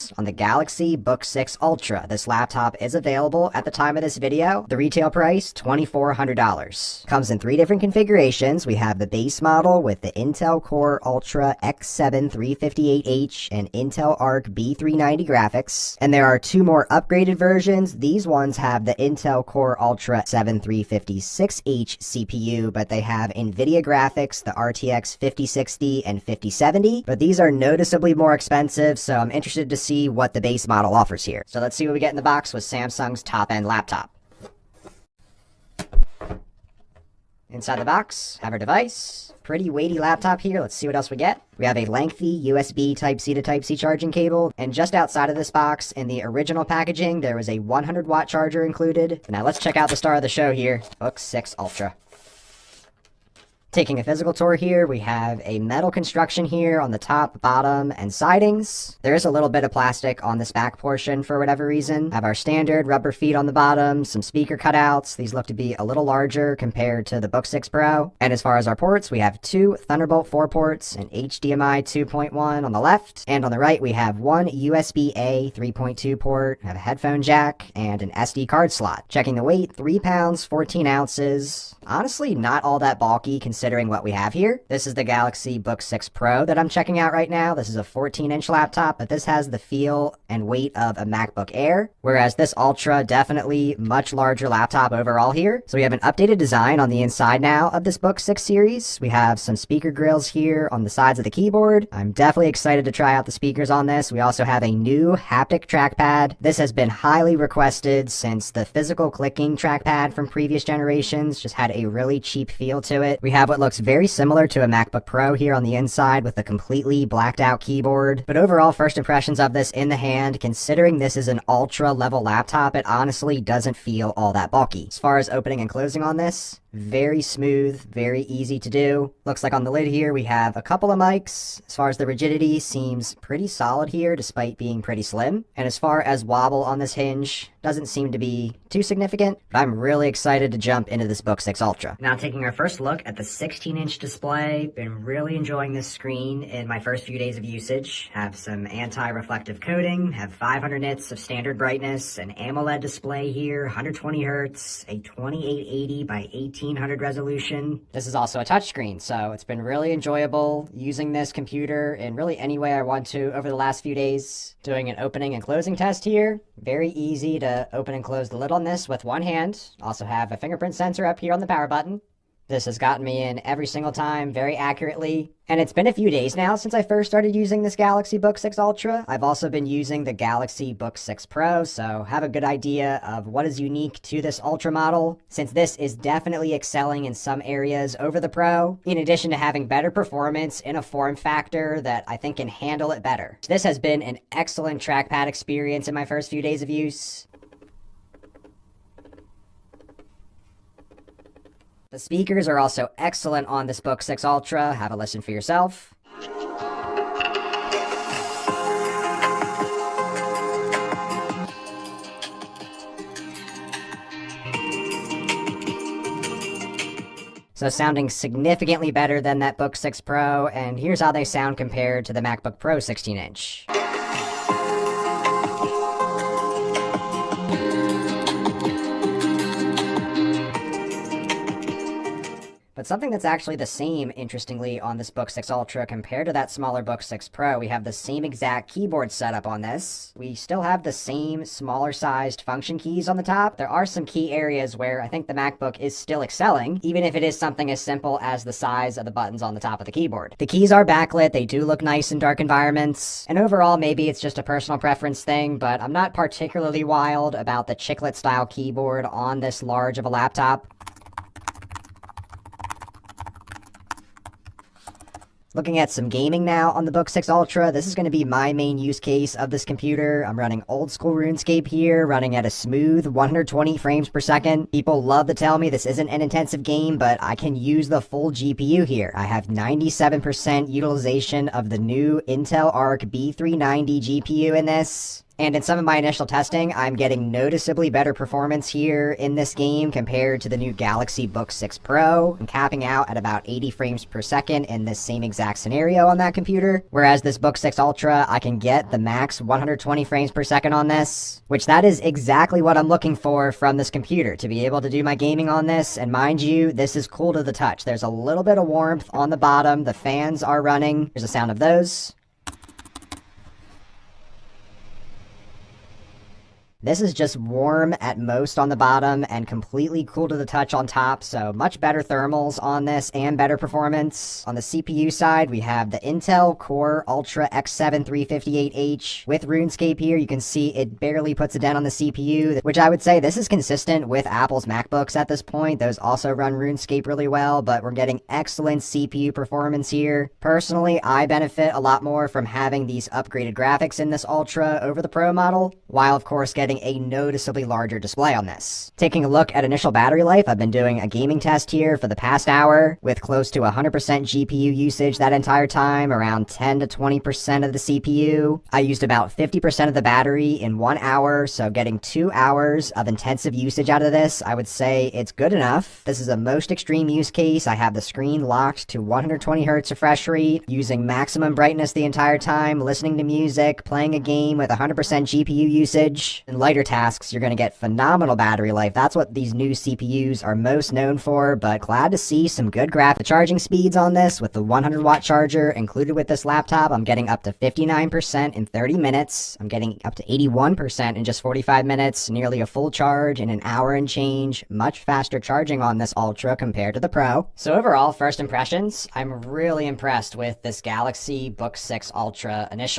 price on the Galaxy Book6 Ultra. This laptop is available at the time of this video. The retail price, $2,400. Comes in 3 different configurations. We have the base model with the Intel Core Ultra X7 358H and Intel Arc B390 graphics. And there are 2 more upgraded versions. These ones have the Intel Core Ultra 7356H CPU, but they have NVIDIA graphics, the RTX 5060 and 5070. But these are noticeably more expensive, so I'm interested to see what the base model offers here. So let's see what we get in the box with Samsung's top-end laptop. Inside the box, have our device. Pretty weighty laptop here. Let's see what else we get. We have a lengthy USB Type-C to Type-C charging cable, and just outside of this box, in the original packaging, there was a 100-watt charger included. Now let's check out the star of the show here, Book6 Ultra. Taking a physical tour here, we have a metal construction here on the top, bottom, and sidings. There is a little bit of plastic on this back portion for whatever reason. Have our standard rubber feet on the bottom, some speaker cutouts. These look to be a little larger compared to the Book6 Pro. And as far as our ports, we have 2 Thunderbolt 4 ports, an HDMI 2.1 on the left, and on the right we have 1 USB-A 3.2 port, have a headphone jack, and an SD card slot. Checking the weight, 3 pounds, 14 ounces. Honestly, not all that bulky considering what we have here. This is the Galaxy Book6 Pro that I'm checking out right now. This is a 14-inch laptop, but this has the feel and weight of a MacBook Air, whereas this Ultra, definitely much larger laptop overall here. So we have an updated design on the inside now of this Book6 series. We have some speaker grills here on the sides of the keyboard. I'm definitely excited to try out the speakers on this. We also have a new haptic trackpad. This has been highly requested since the physical clicking trackpad from previous generations just had a really cheap feel to it. We have what looks very similar to a MacBook Pro here on the inside with a completely blacked out keyboard. But overall, first impressions of this in the hand, considering this is an Ultra level laptop, it honestly doesn't feel all that bulky. As far as opening and closing on this, very smooth, very easy to do. Looks like on the lid here we have a couple of mics. As far as the rigidity, seems pretty solid here despite being pretty slim. And as far as wobble on this hinge, doesn't seem to be too significant, but I'm really excited to jump into this Book6 Ultra. Now taking our first look at the 16-inch display, been really enjoying this screen in my first few days of usage. Have some anti-reflective coating, have 500 nits of standard brightness, an AMOLED display here, 120 Hz, a 2880 by 1800 resolution. This is also a touchscreen, so it's been really enjoyable using this computer in really any way I want to over the last few days. Doing an opening and closing test here. Very easy to open and close the lid on this with one hand. Also have a fingerprint sensor up here on the power button. This has gotten me in every single time very accurately. And it's been a few days now since I first started using this Galaxy Book6 Ultra. I've also been using the Galaxy Book6 Pro, so have a good idea of what is unique to this Ultra model, since this is definitely excelling in some areas over the Pro, in addition to having better performance in a form factor that I think can handle it better. This has been an excellent trackpad experience in my first few days of use. The speakers are also excellent on this Book6 Ultra. Have a listen for yourself. So sounding significantly better than that Book6 Pro, and here's how they sound compared to the MacBook Pro 16-inch. But something that's actually the same, interestingly, on this Book6 Ultra compared to that smaller Book6 Pro, we have the same exact keyboard setup on this. We still have the same smaller sized function keys on the top. There are some key areas where I think the MacBook is still excelling, even if it is something as simple as the size of the buttons on the top of the keyboard. The keys are backlit, they do look nice in dark environments, and overall maybe it's just a personal preference thing, but I'm not particularly wild about the chiclet style keyboard on this large of a laptop. Looking at some gaming now on the Book6 Ultra, this is going to be my main use case of this computer. I'm running old school RuneScape here, running at a smooth 120 frames per second. People love to tell me this isn't an intensive game, but I can use the full GPU here. I have 97% utilization of the new Intel Arc B390 GPU in this. And in some of my initial testing, I'm getting noticeably better performance here in this game compared to the new Galaxy Book 6 Pro. I'm capping out at about 80 frames per second in this same exact scenario on that computer. Whereas this Book 6 Ultra, I can get the max 120 frames per second on this, which that is exactly what I'm looking for from this computer, to be able to do my gaming on this. And mind you, this is cool to the touch. There's a little bit of warmth on the bottom. The fans are running. There's a sound of those. This is just warm at most on the bottom and completely cool to the touch on top, so much better thermals on this and better performance. On the CPU side, we have the Intel Core Ultra X7 358H. With RuneScape here, you can see it barely puts a dent on the CPU, which I would say this is consistent with Apple's MacBooks at this point. Those also run RuneScape really well, but we're getting excellent CPU performance here. Personally, I benefit a lot more from having these upgraded graphics in this Ultra over the Pro model, while of course getting a noticeably larger display on this. Taking a look at initial battery life, I've been doing a gaming test here for the past hour with close to 100% GPU usage that entire time, around 10 to 20% of the CPU. I used about 50% of the battery in 1 hour, so getting 2 hours of intensive usage out of this, I would say it's good enough. This is a most extreme use case. I have the screen locked to 120 Hz refresh rate, using maximum brightness the entire time, listening to music, playing a game with 100% GPU usage. In lighter tasks, you're going to get phenomenal battery life. That's what these new CPUs are most known for, but glad to see some good graphic charging speeds on this with the 100-watt charger included with this laptop. I'm getting up to 59% in 30 minutes. I'm getting up to 81% in just 45 minutes, nearly a full charge in an hour and change. Much faster charging on this Ultra compared to the Pro. So overall, first impressions, I'm really impressed with this Galaxy Book 6 Ultra initially.